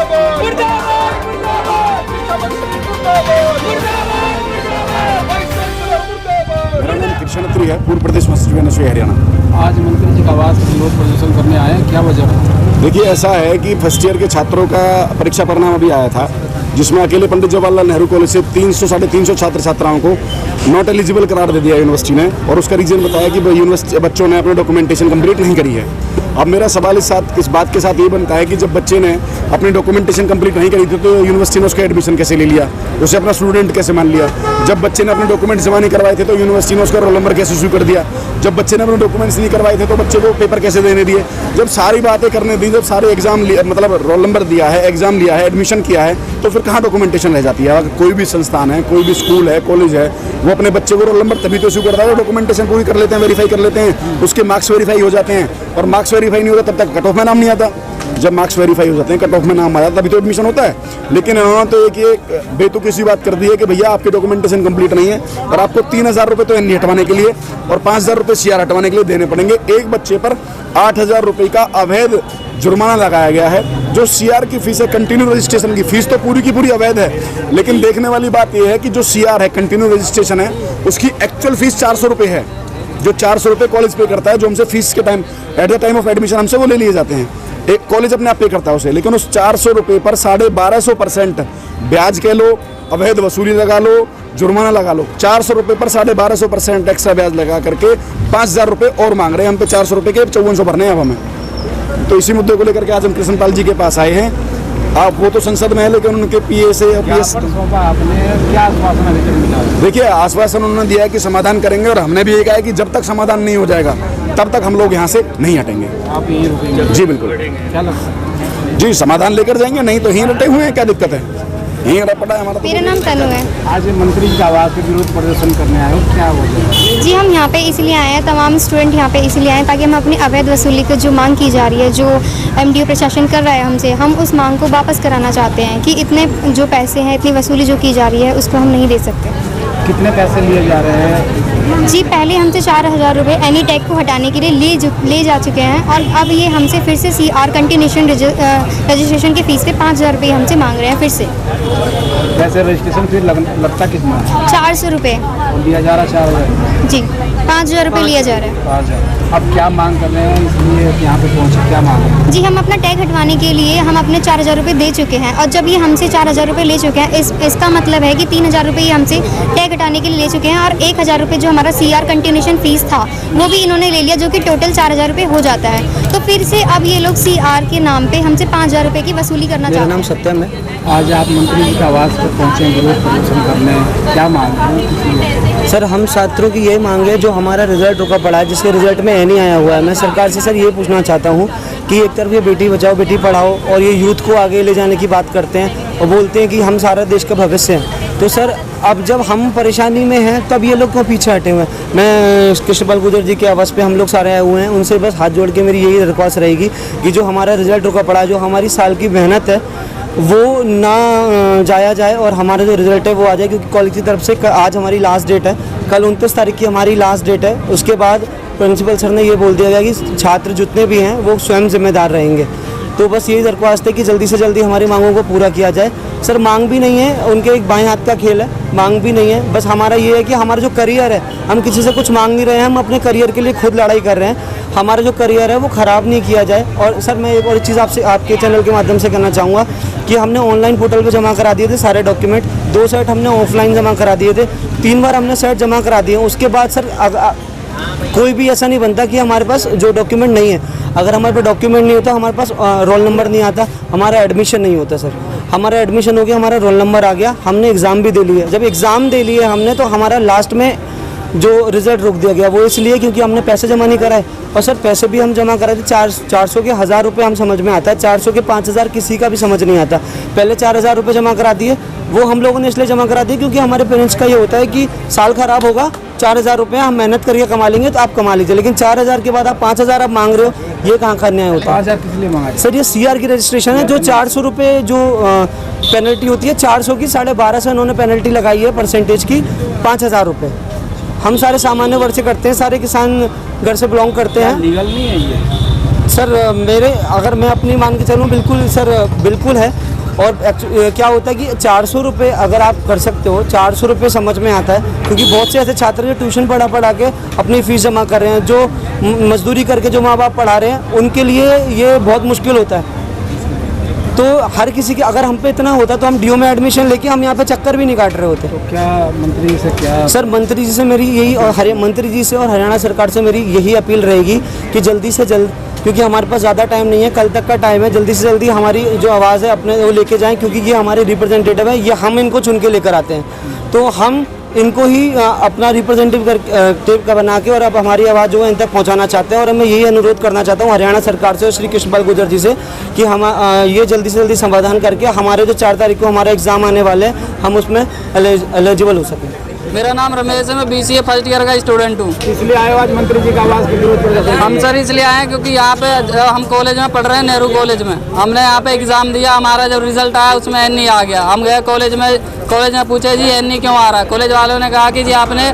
मेरा नाम कृष्ण अत्री है, पूर्व प्रदेश महासचिव नशे हरियाणा। आज मंत्री जी का आवास का विरोध प्रदर्शन करने आए हैं, क्या वजह है? देखिए, ऐसा है कि फर्स्ट ईयर के छात्रों का परीक्षा परिणाम अभी आया था, जिसमें अकेले पंडित जवाहरलाल नेहरू कॉलेज से 300 साढ़े 300 छात्र छात्राओं को नॉट एलिजिबल करार दे दिया यूनिवर्सिटी ने। और उसका रीजन बताया कि यूनिवर्सिटी बच्चों ने अपने डॉक्यूमेंटेशन कंप्लीट नहीं करी है। अब मेरा सवाल इस बात के साथ ये बनता है कि जब बच्चे ने अपनी डॉक्यूमेंटेशन कंप्लीट नहीं करी थी तो यूनिवर्सिटी ने उसका एडमिशन कैसे ले लिया, उसे अपना स्टूडेंट कैसे मान लिया? जब बच्चे ने अपने डॉक्यूमेंट जमा नहीं करवाए थे तो यूनिवर्सिटी ने उसका रोल नंबर कैसे इशू कर दिया? जब बच्चे ने अपने डॉक्यूमेंट्स नहीं करवाए थे तो बच्चे को पेपर कैसे देने दिए? जब सारी बातें करने दी, जब सारे एग्जाम मतलब रोल नंबर दिया है, एग्जाम लिया है, एडमिशन किया है, तो फिर कहाँ डॉक्यूमेंटेशन रह जाती है? कोई भी संस्थान है, कोई भी स्कूल है, कॉलेज है, वो अपने बच्चे को रोल नंबर तभी तो इशू करता है, डॉक्यूमेंटेशन पूरी कर लेते हैं, वेरीफाई कर लेते हैं, उसके मार्क्स वेरीफाई हो जाते हैं। और मार्क्स वेरीफाई नहीं होता तब तक कट ऑफ में नाम नहीं आता। जब मार्क्स वेरीफाई हो जाते हैं, कट ऑफ में नाम आ जाता है, तभी तो एडमिशन होता है। लेकिन हाँ, तो एक बेतुकी सी बात कर दी है कि भैया आपकी डॉक्यूमेंटेशन कंप्लीट नहीं है और आपको 3,000 रुपये तो एनई हटवाने के लिए और 5,000 रुपये सीआर हटवाने के लिए देने पड़ेंगे। एक बच्चे पर 8,000 रुपये का अवैध जुर्माना लगाया गया है। जो सीआर की फीस है, कंटिन्यू रजिस्ट्रेशन की फीस, तो पूरी की पूरी अवैध है। लेकिन देखने वाली बात यह है कि जो सीआर है, कंटिन्यू रजिस्ट्रेशन है, उसकी एक्चुअल फीस 400 रुपये है। जो 400 रुपये कॉलेज पे करता है, जो हमसे फीस के time at the time of admission हमसे वो ले लिए जाते हैं। एक कॉलेज अपने आप पे करता है उसे, लेकिन उस 400 रुपये पर 1250% ब्याज कह लो, अवैध वसूली लगा लो, जुर्माना लगा लो। 400 रुपये पर 1250% एक्स्ट्रा ब्याज लगा करके 5,000 रुपये और मांग रहे हैं हम पे। 400 रुपये के 5400 भरने हैं अब हमें। तो इसी मुद्दे को लेकर के आज हम कृष्णपाल जी के पास आए हैं। आप वो तो संसद में है, लेकिन उनके पीए से आपने क्या आश्वासन अभी तक मिला? देखिए, आश्वासन उन्होंने दिया है कि समाधान करेंगे, और हमने भी ये कहा है कि जब तक समाधान नहीं हो जाएगा तब तक हम लोग यहाँ से नहीं हटेंगे। आप यहीं रुकेंगे? जी बिल्कुल। क्या लगता है? जी, समाधान लेकर जाएंगे, नहीं तो यहीं रटे हुए हैं, क्या दिक्कत है? यहीं रपटा है हमारा। मेरा नाम तनु है। आज मंत्री जी का आवास के विरोध प्रदर्शन करने आए हो, क्या वजह है? जी, हम यहाँ पे इसलिए आए हैं, तमाम स्टूडेंट यहाँ पे इसलिए आए हैं ताकि हम अपनी अवैध वसूली की जो मांग की जा रही है, जो एमडीयू प्रशासन कर रहा है हमसे, हम उस मांग को वापस कराना चाहते हैं कि इतने जो पैसे हैं, इतनी वसूली जो की जा रही है, उसको हम नहीं दे सकते। कितने पैसे लिए जा रहे हैं? जी, पहले हमसे 4,000 रुपये एनी टैग को हटाने के लिए ले जा चुके हैं, और अब ये हमसे फिर से सीआर कंटिन्यूशन रजिस्ट्रेशन की फ़ीस पे 5,000 रुपये हमसे मांग रहे हैं फिर से। वैसे रजिस्ट्रेशन फीस लगता कितना है? 400 रुपये लिया जा रहा है। 4,000? जी, 5,000 रुपये लिया जा रहा है। 5,000। अब क्या मांग कर रहे हैं, इसलिए यहाँ पे पहुँचे, क्या मांग है? जी, हम अपना टैग हटवाने के लिए हम अपने 4,000 रुपये दे चुके हैं, और जब ये हमसे 4,000 रुपये ले चुके हैं, इसका मतलब है कि 3,000 रुपये ये हमसे टैग हटाने के लिए ले चुके हैं, और 1,000 रुपये जो हमारा सीआर कंटिन्यूशन फीस था वो भी इन्होंने ले लिया, जो कि टोटल 4,000 रुपये हो जाता है। तो फिर से अब ये लोग सीआर के नाम पे हमसे 5,000 रुपये की वसूली करना चाहते हैं। मेरा नाम सत्यम है। आज आप मंत्री जी के आवास पर पहुँचे विरोध प्रदर्शन करने, क्या मांग है? सर, हम छात्रों की यही मांग है, जो हमारा रिजल्ट रुका पड़ा है, जिसके रिजल्ट में नहीं आया हुआ है। मैं सरकार से सर ये पूछना चाहता हूँ कि एक तरफ ये बेटी बचाओ बेटी पढ़ाओ और ये यूथ को आगे ले जाने की बात करते हैं और बोलते हैं कि हम सारा देश का भविष्य हैं, तो सर अब जब हम परेशानी में हैं तब ये लोग क्यों पीछे हटे हुए हैं? मैं कृष्णपाल गुर्जर जी के आवास पे हम लोग सारे आए हुए हैं, उनसे बस हाथ जोड़ के मेरी यही दरख्वास्त रहेगी कि जो हमारा रिजल्ट रुका पड़ा है, जो हमारी साल की मेहनत है, वो ना जाया जाए और हमारा जो रिज़ल्ट है वो आ जाए। क्योंकि कॉलेज की तरफ से आज हमारी लास्ट डेट है, कल 29 तारीख की हमारी लास्ट डेट है। उसके बाद प्रिंसिपल सर ने ये बोल दिया गया कि छात्र जितने भी हैं वो स्वयं जिम्मेदार रहेंगे। तो बस यही दरख्वास्त है कि जल्दी से जल्दी हमारी मांगों को पूरा किया जाए। सर, मांग भी नहीं है, उनके एक बाएं हाथ का खेल है, मांग भी नहीं है। बस हमारा ये है कि हमारा जो करियर है, हम किसी से कुछ मांग नहीं रहे हैं, हम अपने करियर के लिए खुद लड़ाई कर रहे हैं। हमारा जो करियर है वो ख़राब नहीं किया जाए। और सर, मैं एक और चीज़ आपसे आपके चैनल के माध्यम से कहना चाहूँगा कि हमने ऑनलाइन पोर्टल पे जमा करा दिए थे सारे डॉक्यूमेंट, 2 सेट हमने ऑफलाइन जमा करा दिए थे, 3 बार हमने सेट जमा करा दिए। उसके बाद सर कोई भी ऐसा नहीं बनता कि हमारे पास जो डॉक्यूमेंट नहीं है, अगर हमारे पास डॉक्यूमेंट नहीं होता, हमारे पास रोल नंबर नहीं आता, हमारा एडमिशन नहीं होता। सर, हमारा एडमिशन हो गया, हमारा रोल नंबर आ गया, हमने एग्ज़ाम भी दे लिया। जब एग्ज़ाम दे लिए हमने, तो हमारा लास्ट में जो रिज़ल्ट रोक दिया गया, वो इसलिए क्योंकि हमने पैसे जमा नहीं कराए। और सर, पैसे भी हम जमा कराए थे 400 के 1,000 रुपये हम समझ में आता है, 400 के 5,000 किसी का भी समझ नहीं आता। पहले 4,000 रुपये जमा करा दिए, वो हम लोगों ने इसलिए जमा करा दिए क्योंकि हमारे पेरेंट्स का ये होता है कि साल ख़राब होगा, 4,000 रुपये हम मेहनत करके कमा लेंगे तो आप कमा लीजिए, लेकिन 4,000 के बाद आप 5,000 आप मांग रहे हो, ये कहाँ का न्याय होता है? 5,000 किस लिए मांगा? सर, ये सीआर की रजिस्ट्रेशन है, जो 400 रुपये जो पेनल्टी होती है, 400 की 1250 इन्होंने पेनल्टी लगाई है परसेंटेज की, 5,000 रुपये। हम सारे सामान्य वर्ग से करते हैं, सारे किसान घर से बिलोंग करते हैं। लीगल नहीं है ये? सर, अगर मैं अपनी मान के चलूँ, बिल्कुल सर, बिल्कुल है। और क्या होता है कि 400 रुपये अगर आप कर सकते हो, 400 रुपये समझ में आता है, क्योंकि बहुत से ऐसे छात्र जो ट्यूशन पढ़ा के अपनी फ़ीस जमा कर रहे हैं, जो मजदूरी करके जो माँ बाप पढ़ा रहे हैं, उनके लिए ये बहुत मुश्किल होता है। तो हर किसी के अगर हम पे इतना होता तो हम डीओ में एडमिशन लेके हम यहाँ पे चक्कर भी नहीं काट रहे होते। तो क्या मंत्री जी से क्या सर, मंत्री जी से मेरी यही और मंत्री जी से और हरियाणा सरकार से मेरी यही अपील रहेगी कि जल्दी से जल्द, क्योंकि हमारे पास ज़्यादा टाइम नहीं है, कल तक का टाइम है, जल्दी से जल्दी हमारी जो आवाज़ है अपने वो लेके जाएं, क्योंकि ये हमारे रिप्रेजेंटेटिव है, ये हम इनको चुन के लेकर आते हैं। तो हम इनको ही अपना रिप्रेजेंटेटिव का बना के और अब हमारी आवाज़ जो है इन तक पहुंचाना चाहते हैं। और मैं यही अनुरोध करना चाहता हूं हरियाणा सरकार से और श्री कृष्णपाल गुर्जर जी से कि हम ये जल्दी से जल्दी समाधान करके हमारे जो 4 तारीख को हमारा एग्ज़ाम आने वाले हैं, हम उसमें एलिजिबल हो सकें। मेरा नाम रमेश है, मैं BCA फर्स्ट ईयर का स्टूडेंट हूँ। इसलिए आए हो आज मंत्री जी का आवास का विरोध प्रदर्शन? हम सर इसलिए आए हैं क्योंकि यहाँ पे हम कॉलेज में पढ़ रहे हैं, नेहरू कॉलेज में। हमने यहाँ पे एग्ज़ाम दिया, हमारा जब रिजल्ट आया उसमें NE आ गया। हम गए कॉलेज में पूछे जी NE क्यों आ रहा है। कॉलेज वालों ने कहा कि जी आपने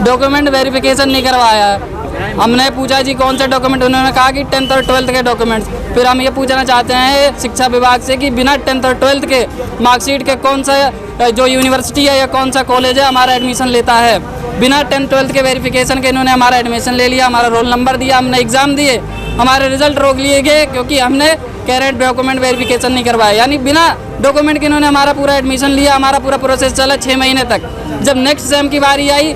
डॉक्यूमेंट वेरिफिकेशन नहीं करवाया है। हमने पूछा जी कौन से डॉक्यूमेंट, उन्होंने कहा कि 10th और 12th के डॉक्यूमेंट्स। फिर हम ये पूछना चाहते हैं शिक्षा विभाग से कि बिना 10th और 12th के मार्कशीट के कौन सा जो यूनिवर्सिटी है या कौन सा कॉलेज है हमारा एडमिशन लेता है। बिना 10th 12th के वेरिफिकेशन के इन्होंने हमारा एडमिशन ले लिया, हमारा रोल नंबर दिया, हमने एग्ज़ाम दिए, हमारे रिजल्ट रोक लिए गए क्योंकि हमने कैरेट डॉक्यूमेंट वेरिफिकेशन नहीं करवाया। यानी बिना डॉक्यूमेंट के इन्होंने हमारा पूरा एडमिशन लिया। हमारा पूरा प्रोसेस चला 6 महीने तक। जब नेक्स्ट सेम की बारी आई,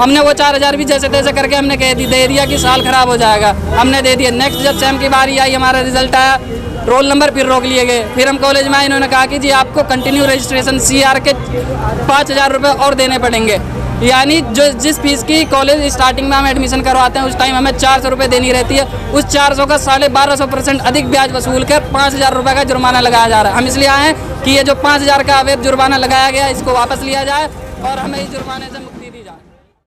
हमने वो 4000 भी जैसे तैसे करके हमने दे दिया कि साल ख़राब हो जाएगा, हमने दे दिया। नेक्स्ट जब सेम की बारी आई, हमारा रिजल्ट आया, रोल नंबर फिर रोक लिए गए। फिर हम कॉलेज में आए, इन्होंने कहा कि जी आपको कंटिन्यू रजिस्ट्रेशन CR के 5000 रुपये और देने पड़ेंगे। यानी जो जिस फीस की कॉलेज स्टार्टिंग में हम एडमिशन करवाते हैं उस टाइम हमें 400 रुपये देनी रहती है, उस 400 का 1250% अधिक ब्याज वसूल कर 5000 रुपये का जुर्माना लगाया जा रहा है। हम इसलिए आए हैं कि ये जो 5000 का अवैध जुर्माना लगाया गया इसको वापस लिया जाए और हमें इस जुर्माने से मुक्ति